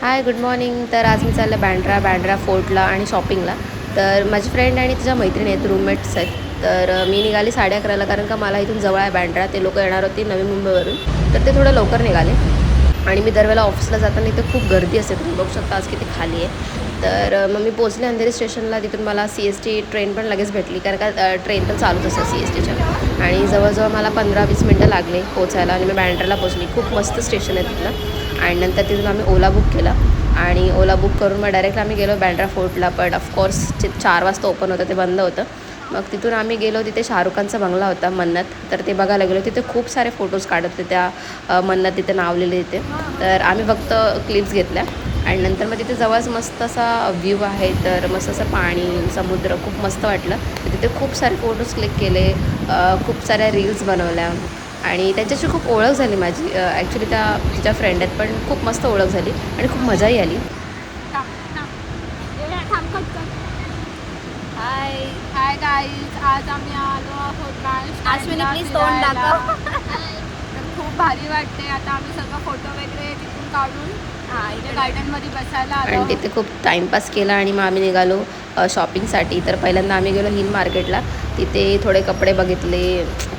Hi good morning. तर आज मी चाललं बँड्रा फोर्टला आणि शॉपिंगला. तर माझी फ्रेंड आणि तिच्या मैत्रिणी आहेत, रूममेट्स आहेत. तर मी निघाली 11:30ला, कारण का मला इथून जवळ आहे बँड्रा. ते लोक येणार होती नवी मुंबईवरून, तर ते थोडं लवकर निघाले. आणि मी दरवेळेला ऑफिसला जाताना इथे खूप गर्दी असते, तुम्ही बघू शकता आज किती खाली आहे. तर मग मी पोचले अंधेरी स्टेशनला. तिथून मला CST ट्रेन पण लगेच भेटली, कारण का ट्रेन पण चालूच असतं CSTच्या. आणि जवळजवळ मला 15-20 मिनटं लागले पोचायला आणि मी बँड्राला पोचली. खूप मस्त स्टेशन आहे तिथलं. आणि नंतर तिथून आम्ही ओला बुक केला आणि ओला बुक करून मग डायरेक्ट आम्ही गेलो बँड्रा फोर्टला. बट ऑफकोर्स 4 वाजता ओपन होतं, ते बंद होतं. मग तिथून आम्ही गेलो, तिथे शाहरुख खानचा बंगला होता मन्नत, तर ते बघायला गेलो. तिथे खूप सारे फोटोज काढत होते त्या मन्नत, तिथे नावलेले तिथे. तर आम्ही फक्त क्लिप्स घेतल्या आणि नंतर मग तिथे जवळच मस्त असा व्ह्यू आहे, तर मस्त असं पाणी, समुद्र खूप मस्त वाटलं. तर तिथे खूप सारे फोटोज क्लिक केले, खूप साऱ्या रील्स बनवल्या आणि त्यांच्याशी खूप ओळख झाली माझी. ॲक्च्युली त्या तिच्या फ्रेंड आहेत, पण खूप मस्त ओळख झाली आणि खूप मजाही आली. हाय हाय गाईज, आज आम्ही आलो आहोत अश्विनी, प्लीज तोंड दाखव. तर खूप भारी वाटते. आता आम्ही सगळं फोटो वगैरे तिथून काढून इथे गार्डनमध्ये बसायला आलो. आणि तिथे खूप टाईमपास केला आणि मग आम्ही निघालो शॉपिंगसाठी. तर पहिल्यांदा आम्ही गेलो हिल मार्केटला. तिथे थोडे कपडे बघितले.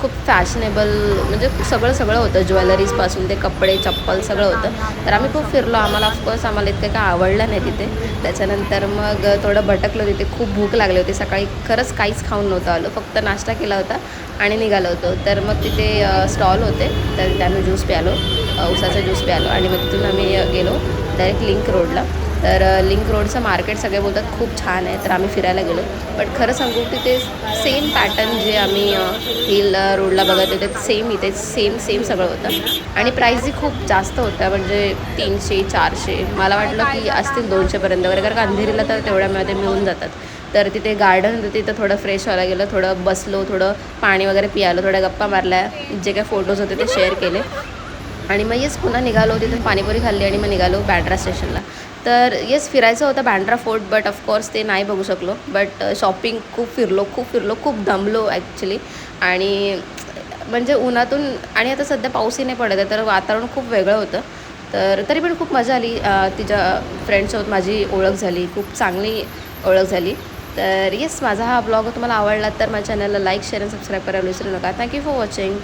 खूप फॅशनेबल, म्हणजे सगळं होतं, ज्वेलरीजपासून ते कपडे, चप्पल सगळं होतं. तर आम्ही खूप फिरलो. ऑफकोर्स आम्हाला इतकं काय आवडलं नाही तिथे. त्याच्यानंतर मग थोडं भटकलो. तिथे खूप भूक लागली होती. सकाळी खरंच काहीच खाऊन नव्हतं आलो, फक्त नाश्ता केला होता आणि निघालो होतो. तर मग तिथे स्टॉल होते, तर त्यानं ज्यूस प्यालो, उसाचा ज्यूस प्यालो आणि मग तिथून आम्ही गेलो डायरेक्ट लिंक रोडला. तर लिंक रोडचं मार्केट सगळे बोलतात खूप छान आहे, तर आम्ही फिरायला गेलो. बट खरं सांगू, तिथे सेम पॅटर्न जे आम्ही हिल रोडला बघत होते, सेम इथे सेम सगळं होतं. आणि प्राईसही खूप जास्त होत्या, म्हणजे 300-400, मला वाटलं की असतील 200पर्यंत वगैरे, कारण का अंधेरीला तर तेवढ्यामध्ये मिळून जातात. तर तिथे गार्डन होतं, तिथं थोडं फ्रेश व्हायला गेलं, थोडं बसलो, थोडं पाणी वगैरे पियालो, थोड्या गप्पा मारल्या, जे काही फोटोज होते ते शेअर केले. आणि मग येस पुन्हा निघालो, तिथून पाणीपुरी खाल्ली आणि मग निघालो बँड्रा स्टेशनला. तर येस फिरायचं होतं बँड्रा फोर्ट, बट ऑफकोर्स ते नाही बघू शकलो. बट शॉपिंग खूप फिरलो, खूप दमलो ॲक्च्युली. आणि म्हणजे उन्हातून, आणि आता सध्या पाऊसही नाही पडत आहे, तर वातावरण खूप वेगळं होतं. तर तरी पण खूप मजा आली. तिच्या फ्रेंड्ससोबत माझी ओळख झाली, खूप चांगली ओळख झाली. तर येस, माझा हा ब्लॉग तुम्हाला आवडला तर माझ्या चॅनलला लाईक, शेअर आणि सबस्क्राईब करायला विसरू नका. Thank you for watching.